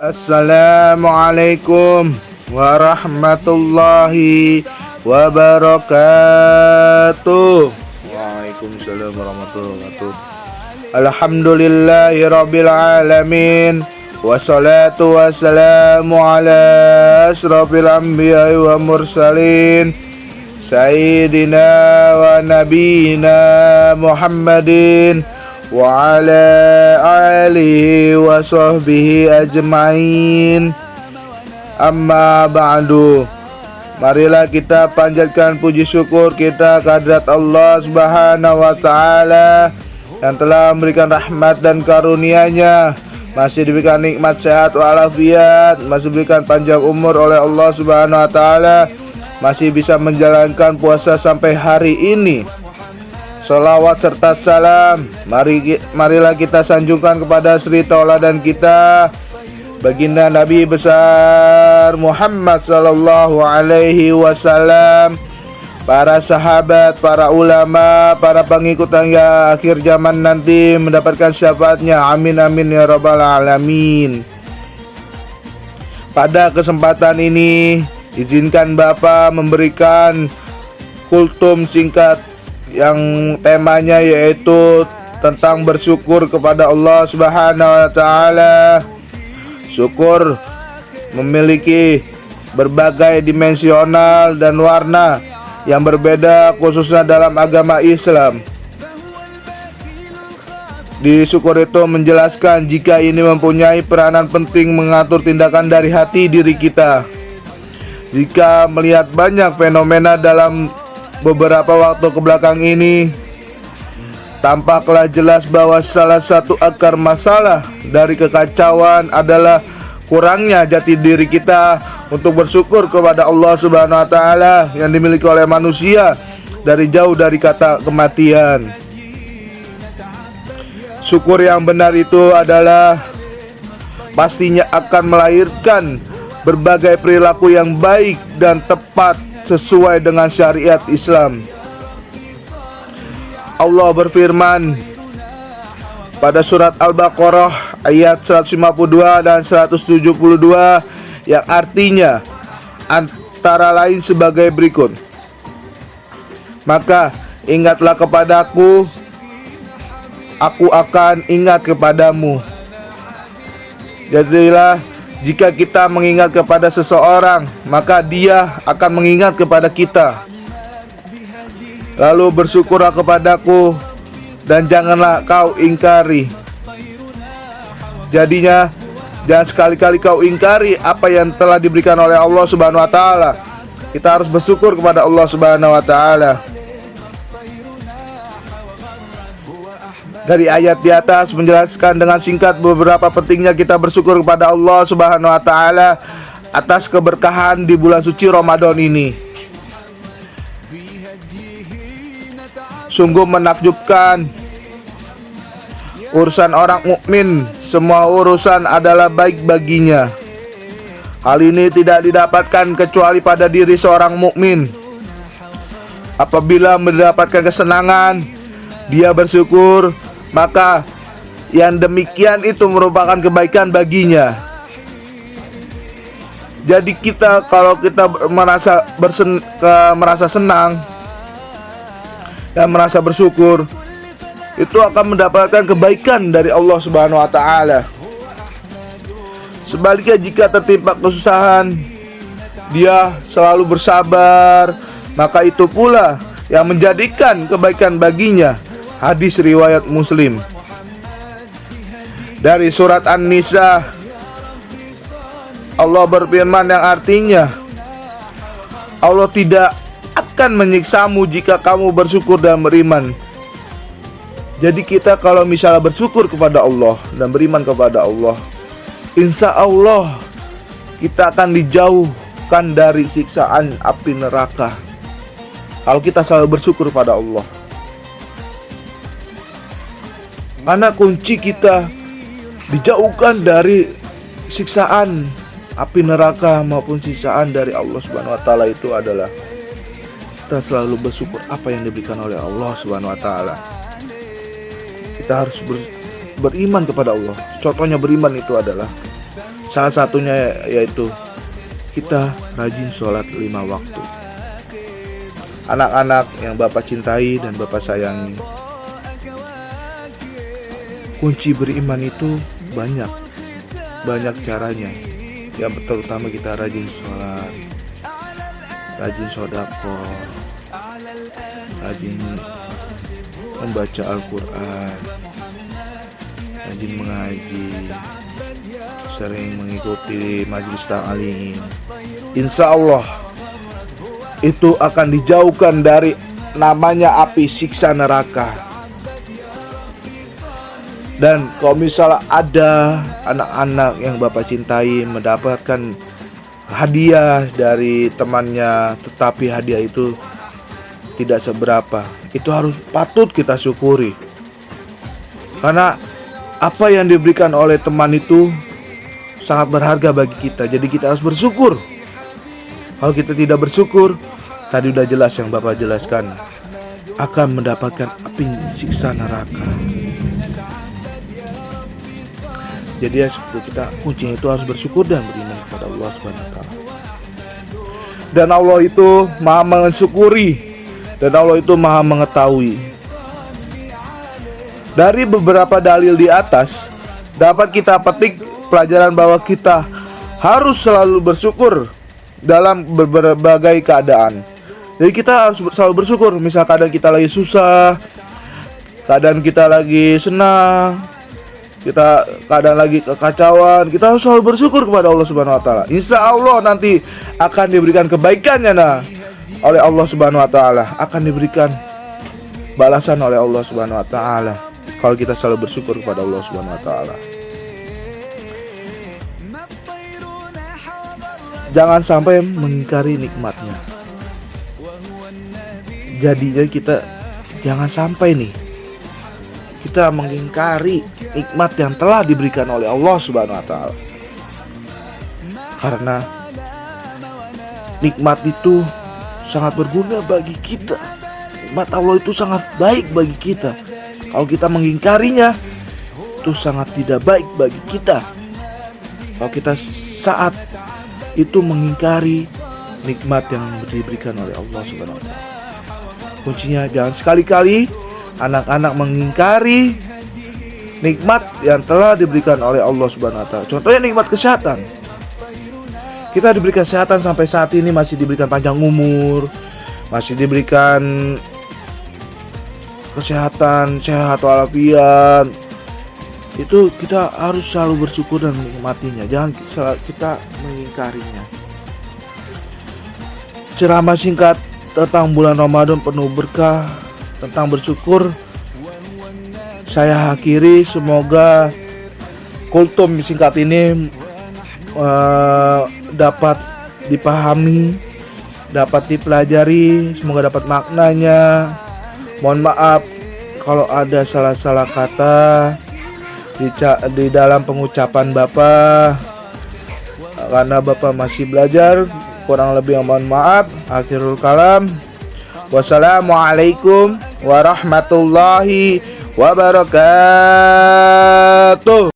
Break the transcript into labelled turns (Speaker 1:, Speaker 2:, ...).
Speaker 1: Assalamualaikum warahmatullahi wabarakatuh. Waalaikumsalam warahmatullahi wabarakatuh. Alhamdulillahi rabbil alamin. Wassalatu wassalamu ala asrafil anbiya'i wa mursalin Sayyidina wa nabiyina Muhammadin wa ala alihi wa sahbihi ajma'in. Amma ba'du. Marilah kita panjatkan puji syukur kita kehadirat Allah Subhanahu wa taala yang telah memberikan rahmat dan karunia-Nya, masih diberikan nikmat sehat walafiat, masih diberikan panjang umur oleh Allah Subhanahu wa taala, masih bisa menjalankan puasa sampai hari ini. Salawat serta salam marilah kita sanjungkan kepada Sri Tauladan kita, baginda Nabi besar Muhammad sallallahu alaihi wasallam, para sahabat, para ulama, para pengikut hingga akhir zaman nanti mendapatkan syafaatnya. Amin amin ya rabbal alamin. Pada kesempatan ini izinkan Bapak memberikan kultum singkat yang temanya yaitu tentang bersyukur kepada Allah Subhanahu wa taala. Syukur memiliki berbagai dimensional dan warna yang berbeda, khususnya dalam agama Islam. Di syukur itu menjelaskan jika ini mempunyai peranan penting mengatur tindakan dari hati diri kita. Jika melihat banyak fenomena dalam beberapa waktu kebelakang ini, tampaklah jelas bahwa salah satu akar masalah dari kekacauan adalah kurangnya jati diri kita untuk bersyukur kepada Allah Subhanahu wa taala yang dimiliki oleh manusia dari jauh dari kata kematian. Syukur yang benar itu adalah pastinya akan melahirkan berbagai perilaku yang baik dan tepat sesuai dengan syariat Islam. Allah berfirman pada surat Al-Baqarah ayat 152 dan 172 yang artinya antara lain sebagai berikut. Maka ingatlah kepadaku, aku akan ingat kepadamu. Jadilah jika kita mengingat kepada seseorang, maka dia akan mengingat kepada kita. Lalu bersyukurlah kepadaku dan janganlah kau ingkari. Jadinya jangan sekali-kali kau ingkari apa yang telah diberikan oleh Allah Subhanahu wa taala. Kita harus bersyukur kepada Allah Subhanahu wa taala. Dari ayat di atas menjelaskan dengan singkat beberapa pentingnya kita bersyukur kepada Allah Subhanahu wa taala atas keberkahan di bulan suci Ramadan ini. Sungguh menakjubkan, urusan orang mukmin, semua urusan adalah baik baginya. Hal ini tidak didapatkan kecuali pada diri seorang mukmin. Apabila mendapatkan kesenangan, dia bersyukur, maka yang demikian itu merupakan kebaikan baginya. Jadi kalau kita merasa senang dan merasa bersyukur, itu akan mendapatkan kebaikan dari Allah Subhanahu wa taala. Sebaliknya jika tertimpa kesusahan, dia selalu bersabar, maka itu pula yang menjadikan kebaikan baginya. Hadis riwayat Muslim. Dari surat An-Nisa, Allah berfirman yang artinya, Allah tidak akan menyiksamu jika kamu bersyukur dan beriman. Jadi kita kalau misalnya bersyukur kepada Allah dan beriman kepada Allah, insya Allah kita akan dijauhkan dari siksaan api neraka. Kalau kita selalu bersyukur pada Allah. Karena kunci kita dijauhkan dari siksaan api neraka maupun siksaan dari Allah Subhanahu wa taala itu adalah kita selalu bersyukur apa yang diberikan oleh Allah Subhanahu wa taala. Kita harus beriman kepada Allah. Contohnya beriman itu adalah Salah satunya yaitu kita rajin sholat 5 waktu. Anak-anak yang Bapak cintai dan Bapak sayangi, kunci beriman itu banyak caranya. Yang terutama kita rajin sholat, rajin sodaqah, rajin membaca Al-Quran, rajin mengaji, sering mengikuti majelis ta'lim. Insya Allah itu akan dijauhkan dari namanya api siksa neraka. Dan kalau misalnya ada anak-anak yang Bapak cintai mendapatkan hadiah dari temannya, tetapi hadiah itu tidak seberapa, itu harus patut kita syukuri. Karena apa yang diberikan oleh teman itu sangat berharga bagi kita. Jadi kita harus bersyukur. Kalau kita tidak bersyukur, tadi udah jelas yang Bapak jelaskan, akan mendapatkan api siksa neraka. Jadi ya seperti kita, kuncinya itu harus bersyukur dan beriman kepada Allah Subhanahu wa taala. Dan Allah itu Maha mensyukuri, dan Allah itu Maha mengetahui. Dari beberapa dalil di atas dapat kita petik pelajaran bahwa kita harus selalu bersyukur dalam berbagai keadaan. Jadi kita harus selalu bersyukur. Misal kadang kita lagi susah, kadang kita lagi senang, kita kadang lagi kekacauan, kita harus selalu bersyukur kepada Allah Subhanahu wa taala. Insya Allah nanti akan diberikan kebaikannya oleh Allah Subhanahu wa taala, akan diberikan balasan oleh Allah Subhanahu wa taala kalau kita selalu bersyukur kepada Allah Subhanahu wa taala. Jangan sampai mengingkari nikmatnya. Jadinya kita jangan sampai kita mengingkari nikmat yang telah diberikan oleh Allah Subhanahu wa taala. Karena nikmat itu sangat berguna bagi kita. Nikmat Allah itu sangat baik bagi kita. Kalau kita mengingkarinya, itu sangat tidak baik bagi kita. Kalau kita saat itu mengingkari nikmat yang diberikan oleh Allah Subhanahu wa taala. Kuncinya jangan sekali-kali anak-anak mengingkari nikmat yang telah diberikan oleh Allah Subhanahu wa taala. Contohnya nikmat kesehatan. Kita diberikan kesehatan sampai saat ini, masih diberikan panjang umur, masih diberikan kesehatan, sehat walafiat. Itu kita harus selalu bersyukur dan menikmatinya. Jangan kita mengingkarinya. Ceramah singkat tentang bulan Ramadan penuh berkah, tentang bersyukur, saya akhiri. Semoga kultum singkat ini dapat dipahami, dapat dipelajari, semoga dapat maknanya. Mohon maaf kalau ada salah-salah kata di dalam pengucapan Bapak, karena Bapak masih belajar. Kurang lebih mohon maaf. Akhirul kalam. Wassalamualaikum warahmatullahi wabarakatuh.